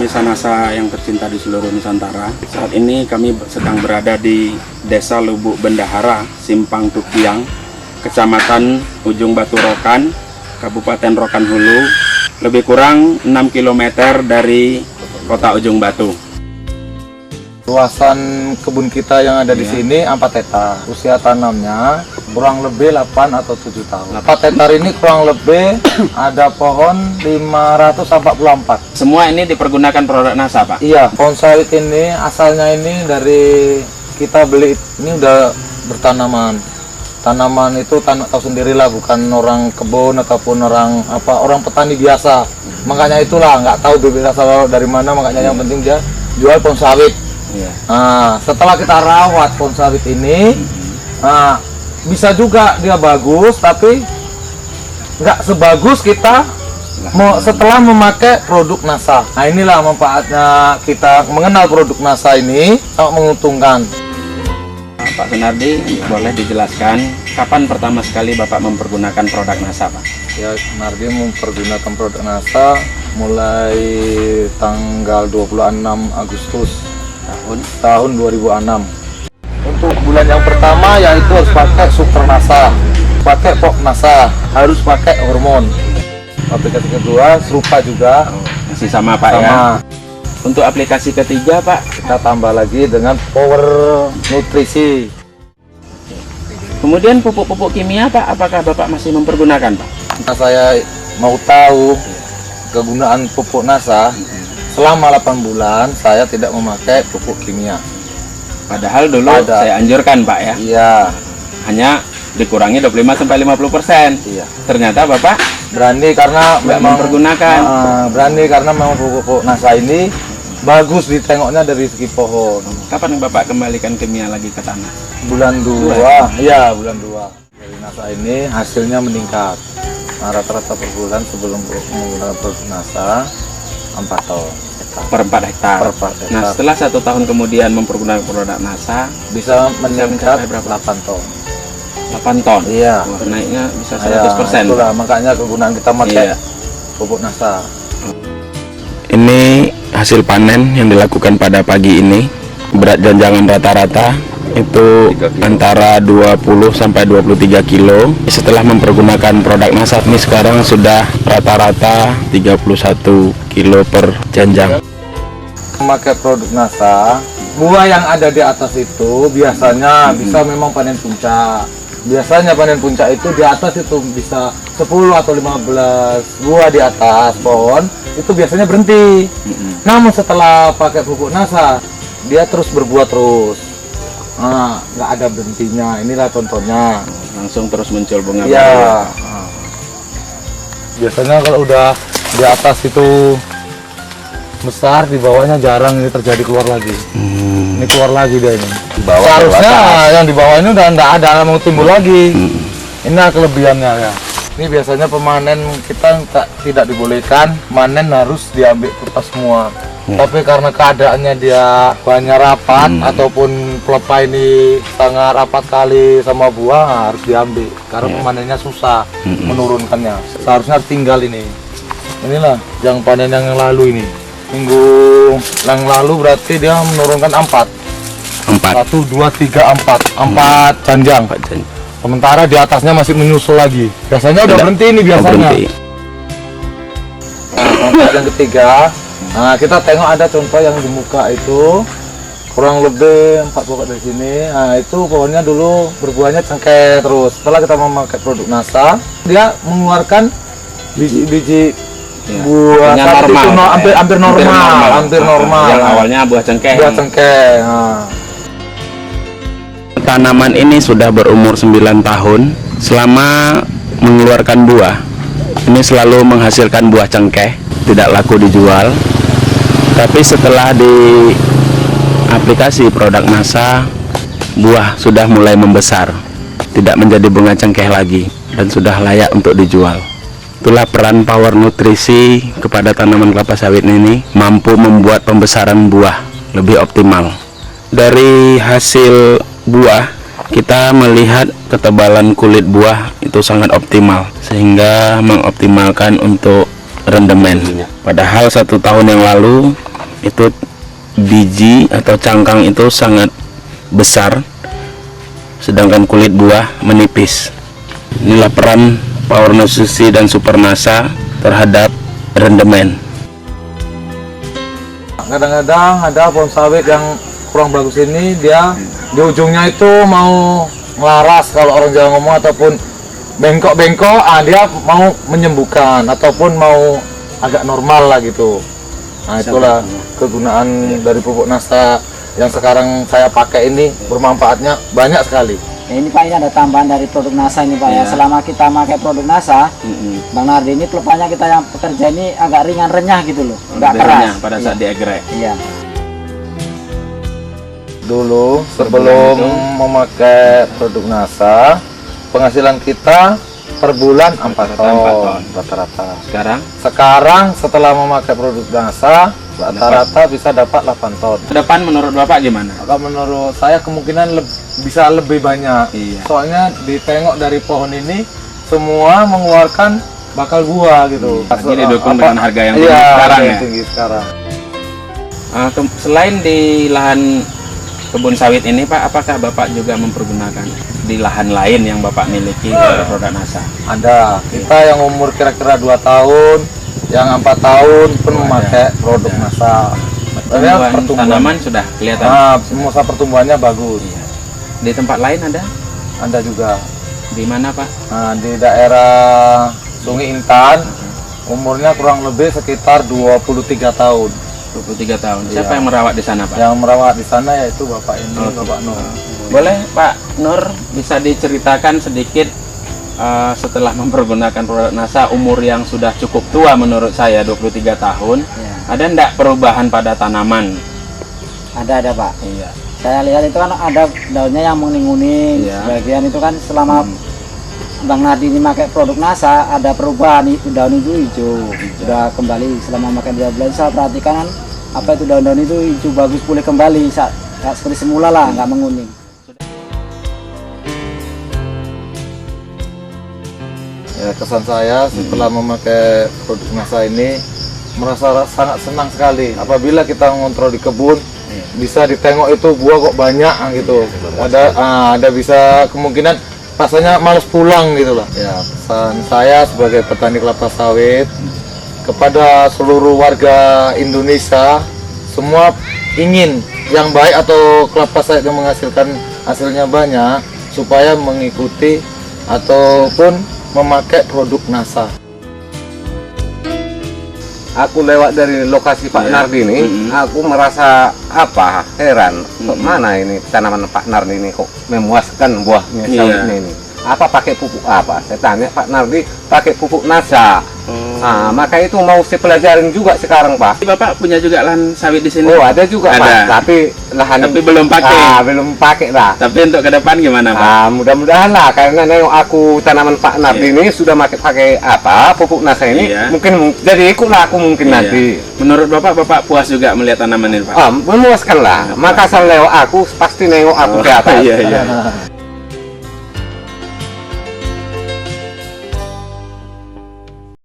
pemirsa NASA yang tercinta di seluruh Nusantara. Saat ini kami sedang berada di Desa Lubuk Bendahara, Simpang Tukiang, Kecamatan Ujung Batu Rokan, Kabupaten Rokan Hulu, lebih kurang 6 km dari kota Ujung Batu. Luasan kebun kita yang ada di sini 4 hektar. Usia tanamnya kurang lebih 8 atau 7 tahun. 4 hektar ini kurang lebih ada pohon 544. Semua ini dipergunakan produk NASA, Pak? Iya, pohon sawit ini asalnya ini dari kita beli ini udah bertanaman. Tanaman itu tahu sendirilah, bukan orang kebun ataupun orang petani biasa. Makanya itulah nggak tahu bibit asal dari mana, makanya yang penting dia jual pohon sawit. Nah, setelah kita rawat pohon sawit ini, bisa juga dia bagus, tapi nggak sebagus kita setelah memakai produk NASA. Nah, inilah manfaatnya kita mengenal produk NASA ini, sangat menguntungkan. Pak Sunardi, boleh dijelaskan kapan pertama sekali Bapak mempergunakan produk NASA, Pak? Ya, Sunardi mempergunakan produk NASA mulai tanggal 26 Agustus tahun 2006. Untuk bulan yang pertama yaitu harus pakai super NASA, pakai pop NASA, harus pakai hormon. Aplikasi kedua serupa juga, masih sama, Pak, ya. Untuk aplikasi ketiga, Pak, kita tambah lagi dengan power nutrisi. Kemudian pupuk-pupuk kimia, Pak, apakah Bapak masih mempergunakan, Pak? Nah, saya mau tahu kegunaan pupuk NASA. Selama 8 bulan saya tidak memakai pupuk kimia. Padahal dulu saya anjurkan, Pak, ya. Iya. Hanya dikurangi 25-50%. Iya. Ternyata Bapak berani karena memang mempergunakan. Berani karena memang pupuk NASA ini bagus ditengoknya dari segi pohon. Kapan Bapak kembalikan kimia lagi ke tanah? Bulan 2. Iya, bulan 2. Dari NASA ini hasilnya meningkat. Nah, rata-rata per bulan sebelum menggunakan produk NASA 4 ton. Per 4 hektar. Nah, setelah 1 tahun kemudian mempergunakan produk NASA, bisa mencapai berapa? 8 ton. 8 ton? Iya. Wah, naiknya bisa 100%. Itulah makanya kegunaan kita pakai pupuk NASA. Ini hasil panen yang dilakukan pada pagi ini. Berat janjangan rata-rata itu antara 20 sampai 23 kilo. Setelah mempergunakan produk NASA ini sekarang sudah rata-rata 31 kilo per janjang. Memakai produk NASA, buah yang ada di atas itu biasanya bisa memang panen puncak. Biasanya panen puncak itu di atas itu bisa 10 atau 15 buah di atas pohon, itu biasanya berhenti. Namun setelah pakai pupuk NASA, dia terus berbuah terus. Nah, nggak ada berhentinya. Inilah contohnya. Langsung terus muncul bunga. Iya. Biasanya kalau udah di atas itu besar, di bawahnya jarang ini terjadi keluar lagi. Ini keluar lagi dia ini. Seharusnya yang di bawah ini udah nggak ada mau timbul lagi. Ini kelebihannya ya. Ini biasanya pemanen kita tidak dibolehkan, manen harus diambil kertas semua. Tapi karena keadaannya dia banyak rapat ataupun pelepah ini sangat rapat kali sama buah, harus diambil karena pemanennya susah menurunkannya. Seharusnya tinggal ini. Inilah yang panen yang lalu ini. Minggu yang lalu berarti dia menurunkan 4. 1, 2, 3, 4 janjang. Sementara di atasnya masih menyusul lagi. Biasanya udah berhenti ini biasanya. Nah, yang ketiga, nah kita tengok ada contoh yang di muka itu kurang lebih 4 pokok dari sini. Nah, itu pohonnya dulu berbuahnya cengkeh terus. Setelah kita memakai produk NASA, dia mengeluarkan biji-biji buah normal, itu hampir normal. Yang awalnya buah cengkeh. Nah. Tanaman ini sudah berumur 9 tahun. Selama mengeluarkan buah, ini selalu menghasilkan buah cengkeh, tidak laku dijual. Tapi setelah di aplikasi produk NASA, buah sudah mulai membesar, tidak menjadi bunga cengkeh lagi, dan sudah layak untuk dijual. Itulah peran power nutrisi kepada tanaman kelapa sawit ini, mampu membuat pembesaran buah lebih optimal. Dari hasil buah, kita melihat ketebalan kulit buah itu sangat optimal, sehingga mengoptimalkan untuk rendemen. Padahal 1 tahun yang lalu itu biji atau cangkang itu sangat besar, sedangkan kulit buah menipis. Inilah peran Power Nutrisi dan Supernasa terhadap rendemen. Kadang-kadang ada pohon sawit yang kurang bagus ini, dia di ujungnya itu mau ngelaras kalau orang Jawa ngomong, ataupun bengkok-bengkok, dia mau menyembuhkan ataupun mau agak normal lah gitu. Nah, itulah kegunaan dari pupuk Nasa yang sekarang saya pakai ini, bermanfaatnya banyak sekali. Ya, ini Pak, ini ada tambahan dari produk Nasa ini Pak ya. Selama kita pakai produk Nasa, Bang Nardi, ini pelepahnya kita yang pekerja ini agak ringan renyah gitu loh, nggak keras pada saat diegrek. Iya. Dulu sebelum memakai produk Nasa, penghasilan kita per bulan 4 ton rata-rata. Sekarang setelah memakai produk Nasa, rata-rata bisa dapat 8 ton. Ke depan menurut Bapak gimana? Maka menurut saya kemungkinan bisa lebih banyak. Iya. Soalnya ditengok dari pohon ini semua mengeluarkan bakal buah gitu. Ini didukung dengan harga yang tinggi sekarang ya. Tinggi sekarang. Selain di lahan kebun sawit ini Pak, apakah Bapak juga mempergunakan di lahan lain yang Bapak miliki dari produk Nasa? Ada. Kita yang umur kira-kira 2 tahun, yang 4 tahun pun memakai produk Nasa. Pertumbuhan tanaman sudah kelihatan. Masa pertumbuhannya bagus. Iya. Di tempat lain ada? Ada juga. Di mana Pak? Nah, di daerah Sungai Intan, umurnya kurang lebih sekitar 23 tahun. 23 tahun. Iya. Siapa yang merawat di sana Pak? Yang merawat di sana yaitu Bapak ini, Bapak Nur. Boleh Pak Nur bisa diceritakan sedikit setelah mempergunakan produk Nasa, umur yang sudah cukup tua menurut saya, 23 tahun. Iya. Ada enggak perubahan pada tanaman? Ada Pak. Iya. Saya lihat itu kan ada daunnya yang menguning-uning. Iya. Sebagian itu kan selama Bang Nardi ini pakai produk Nasa, ada perubahan, itu daun itu hijau. Sudah kembali selama makan 2 bulan, saya perhatikan kan, apa itu daun-daun itu hijau bagus, pulih kembali, seperti semula lah, nggak menguning. Ya, kesan saya setelah memakai produk Nasa ini merasa sangat senang sekali. Apabila kita mengontrol di kebun, bisa ditengok itu buah kok banyak gitu. Ada bisa kemungkinan rasanya males pulang gitu lah. Ya, pesan saya sebagai petani kelapa sawit kepada seluruh warga Indonesia, semua ingin yang baik atau kelapa sawit yang menghasilkan hasilnya banyak, supaya mengikuti ataupun memakai produk Nasa. Aku lewat dari lokasi Pak Nardi ini, aku merasa heran, kok mana ini tanaman Pak Nardi ini kok memuaskan buahnya sawitnya ini. Apa pakai pupuk apa? Saya tanya Pak Nardi pakai pupuk Nasa. Nah, maka itu mau saya pelajarin juga sekarang Pak. Bapak punya juga lahan sawit di sini? Oh, ada juga ada. Pak, tapi lahan belum pakai. Belum pakai lah. Tapi untuk ke depan gimana Pak? Mudah-mudahan lah, karena nengok aku tanaman Pak Nardi ini sudah pakai pupuk Nasa ini, mungkin jadi ikutlah aku mungkin nanti. Menurut Bapak puas juga melihat tanaman ini Pak? Memuaskan lah. Maka saya lewat aku pasti nengok aku ke atas. Iya.